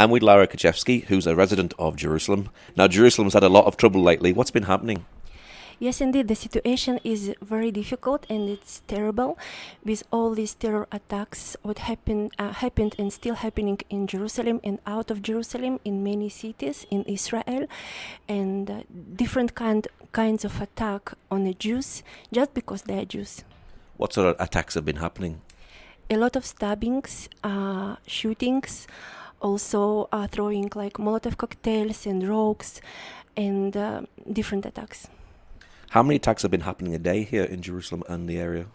I'm with Lara Krichevsky, who's a resident of Jerusalem. Now, Jerusalem's had a lot of trouble lately. What's been happening? Yes, indeed, the situation is very difficult and it's terrible with all these terror attacks. What happened and still happening in Jerusalem and out of Jerusalem in many cities in Israel, and different kinds of attack on the Jews just because they are Jews. What sort of attacks have been happening? A lot of stabbings, shootings, also throwing like Molotov cocktails and rocks, and different attacks. How many attacks have been happening a day here in Jerusalem and the area?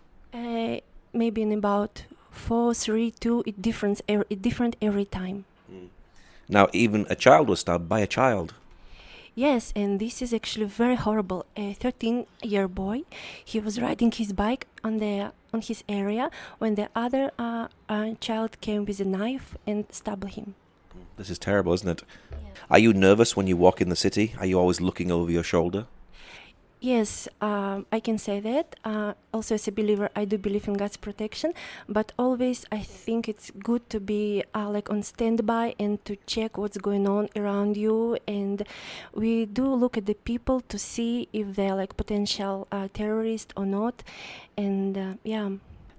Maybe in about 4, 3, 2. It different every time. Now, even a child was stabbed by a child. Yes, and this is actually very horrible. A 13-year boy, he was riding his bike on his area when the other child came with a knife and stabbed him. This is terrible, isn't it? Yeah. Are you nervous when you walk in the city? Are you always looking over your shoulder? Yes, I can say that. Also, as a believer, I do believe in God's protection, but always I think it's good to be like on standby and to check what's going on around you. And we do look at the people to see if they're like potential terrorists or not. And yeah.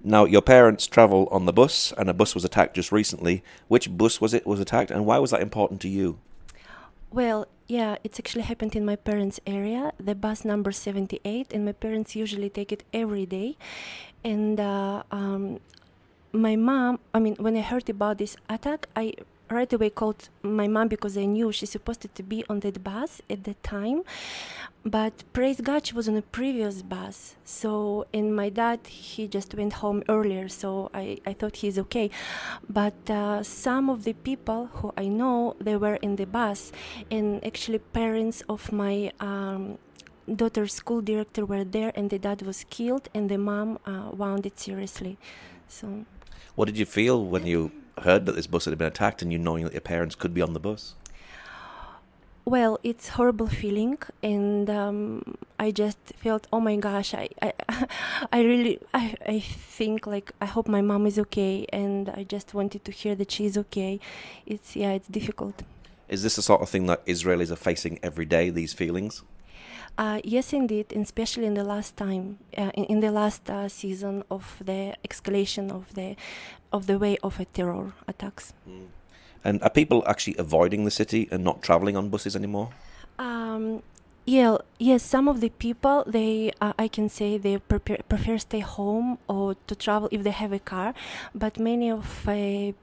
Now, your parents travel on the bus, and a bus was attacked just recently. Which bus was attacked, and why was that important to you? Well, yeah, it's actually happened in my parents' area, the bus number 78, and my parents usually take it every day. And my mom, when I heard about this attack, I right away called my mom because I knew she's supposed to be on that bus at the time. But praise God, she was on a previous bus. So, and my dad, he just went home earlier, so I thought he's okay. But some of the people who I know, they were in the bus, and actually parents of my daughter's school director were there, and the dad was killed, and the mom wounded seriously. So, what did you feel when you heard that this bus had been attacked and you knowing that your parents could be on the bus? Well, it's horrible feeling, and I just felt, oh my gosh, I think like I hope my mom is okay, and I just wanted to hear that she's okay. It's difficult. Is this the sort of thing that Israelis are facing every day, these feelings? Yes, indeed, and especially in the last time, in the last season of the escalation of the way of a terror attacks. And are people actually avoiding the city and not traveling on buses anymore? Yes, some of the people, they I can say they prefer stay home or to travel if they have a car, but many of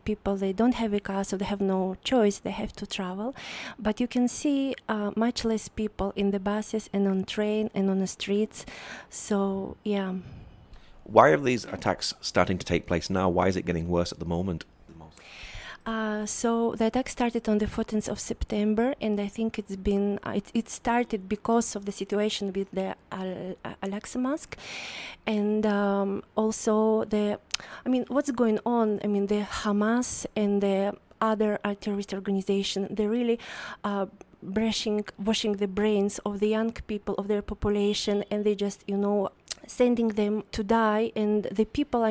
people, they don't have a car, so they have no choice, they have to travel. But you can see much less people in the buses and on train and on the streets, so yeah. Why are these attacks starting to take place now? Why is it getting worse at the moment? So the attack started on the 14th of September, and I think it started because of the situation with the Al-Aqsa Mosque, and also what's going on. The Hamas and the other terrorist organization, they really washing the brains of the young people of their population, and they just sending them to die. And the people,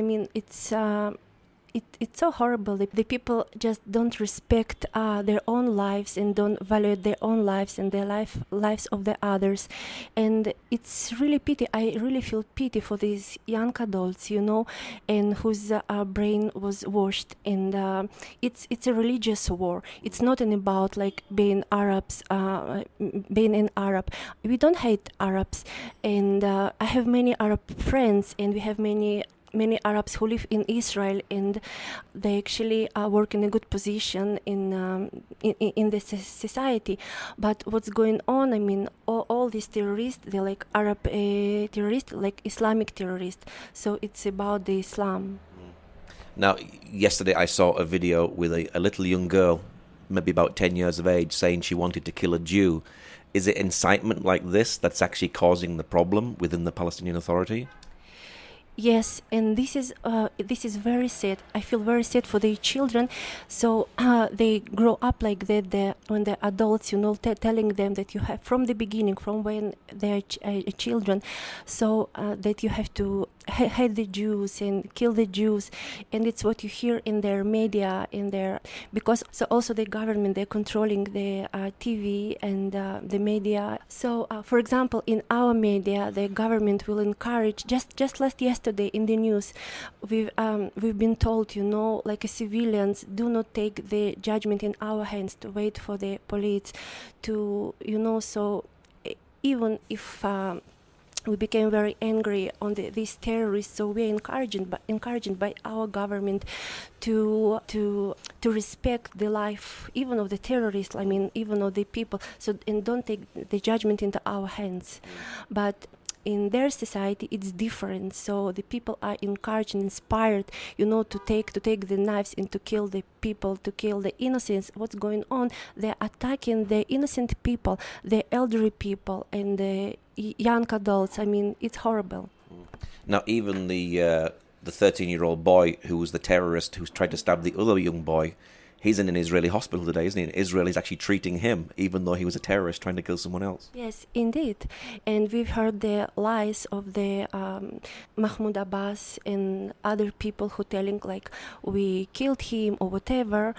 it's so horrible. The people just don't respect their own lives and don't value their own lives and the lives of the others. And it's really pity. I really feel pity for these young adults, and whose brain was washed. And it's a religious war. It's not about like being Arabs, being an Arab. We don't hate Arabs, and I have many Arab friends, and we have many Arabs who live in Israel, and they actually work in a good position in the society. But what's going on? All these terrorists, they're like Arab terrorists, like Islamic terrorists. So it's about the Islam. Now, yesterday I saw a video with a little young girl, maybe about 10 years of age, saying she wanted to kill a Jew. Is it incitement like this that's actually causing the problem within the Palestinian Authority? Yes, and this is very sad. I feel very sad for the children. So they grow up like that. When they're adults, telling them that you have from the beginning, from when they're children, so that you have to hate the Jews and kill the Jews, and it's what you hear in their media, because so also the government, they're controlling the TV and the media. So for example, in our media, the government will encourage, just last yesterday in the news, we've been told, like civilians, do not take the judgment in our hands, to wait for the police to, so even if we became very angry on these terrorists, so we're encouraged by our government to respect the life even of the terrorists, I mean, even of the people, so, and don't take the judgment into our hands. But in their society it's different, so the people are encouraged and inspired, to take the knives and to kill the people, to kill the innocents. What's going on? They're attacking the innocent people, the elderly people, and the young adults. I mean, it's horrible. Now, even the 13-year-old boy who was the terrorist who's tried to stab the other young boy, he's in an Israeli hospital today, isn't he? And Israel is actually treating him, even though he was a terrorist trying to kill someone else. Yes, indeed. And we've heard the lies of the Mahmoud Abbas and other people who telling like we killed him or whatever,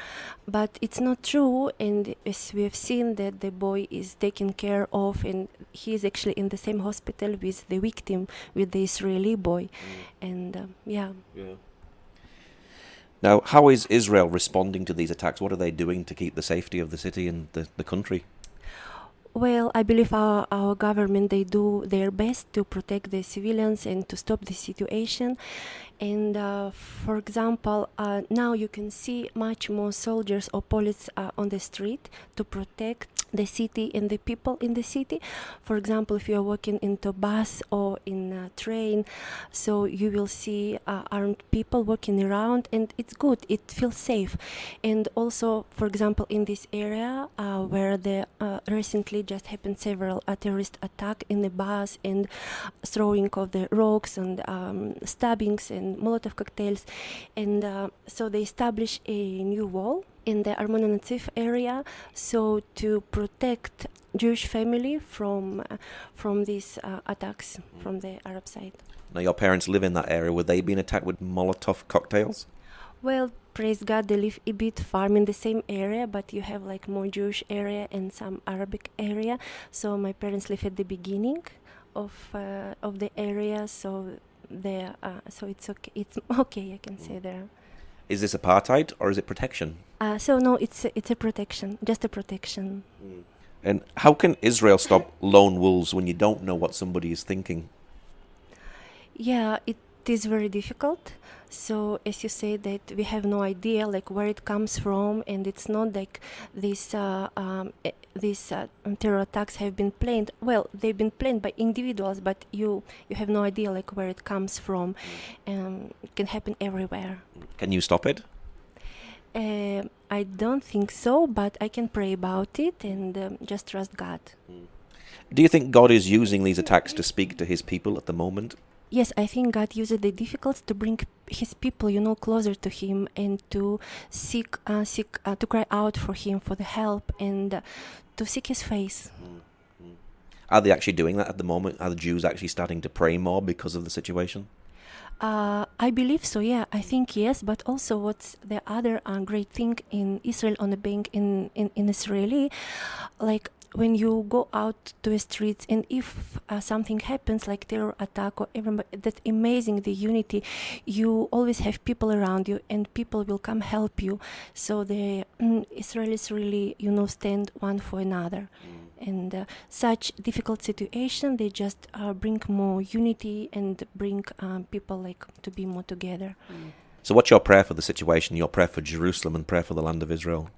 but it's not true. And as we have seen that the boy is taken care of, and he is actually in the same hospital with the victim, with the Israeli boy. And yeah. Now, how is Israel responding to these attacks? What are they doing to keep the safety of the city and the country? Well, I believe our government, they do their best to protect the civilians and to stop the situation. And for example, now you can see much more soldiers or police on the street to protect the city and the people in the city. For example, if you are walking into a bus or in a train, so you will see armed people walking around, and it's good, it feels safe. And also, for example, in this area where the recently just happened several terrorist attack in the bus, and throwing of the rocks and stabbings and Molotov cocktails, and so they established a new wall in the Armon Natsif area, so to protect Jewish family from these attacks from the Arab side. Now, your parents live in that area. Were they being attacked with Molotov cocktails? Well, praise God, they live a bit far in the same area, but you have like more Jewish area and some Arabic area. So my parents live at the beginning of the area, so so it's okay. It's okay, I can say there. Is this apartheid or is it protection? So no, it's a protection, just a protection. And how can Israel stop lone wolves when you don't know what somebody is thinking? Yeah, it is very difficult. So as you say, that we have no idea like where it comes from, and it's not like these terror attacks have been planned. Well, they've been planned by individuals, but you have no idea like where it comes from. It can happen everywhere. Can you stop it? I don't think so, but I can pray about it and just trust God. Do you think God is using these attacks to speak to his people at the moment? Yes, I think God uses the difficulties to bring his people, closer to him, and to to cry out for him, for the help, and to seek his face. Are they actually doing that at the moment? Are the Jews actually starting to pray more because of the situation? I believe so, yeah. I think yes, but also what's the other great thing in Israel, on the bank in Israeli, like when you go out to the streets, and if something happens like terror attack or everybody, that's amazing, the unity. You always have people around you, and people will come help you. So the Israelis really, stand one for another. And such difficult situation, they just bring more unity and bring people like to be more together. So what's your prayer for the situation, your prayer for Jerusalem and prayer for the land of Israel?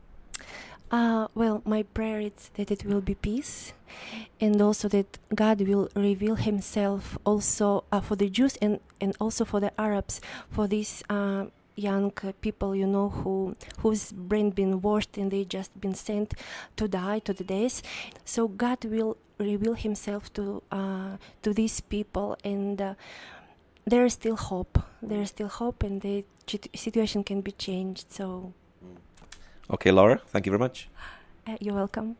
Well, my prayer is that it will be peace, and also that God will reveal himself also for the Jews and also for the Arabs, for these young people, whose brain been washed and they just been sent to die to the death. So God will reveal himself to these people, and there is still hope. There is still hope, and the situation can be changed. So. Okay, Laura, thank you very much. You're welcome.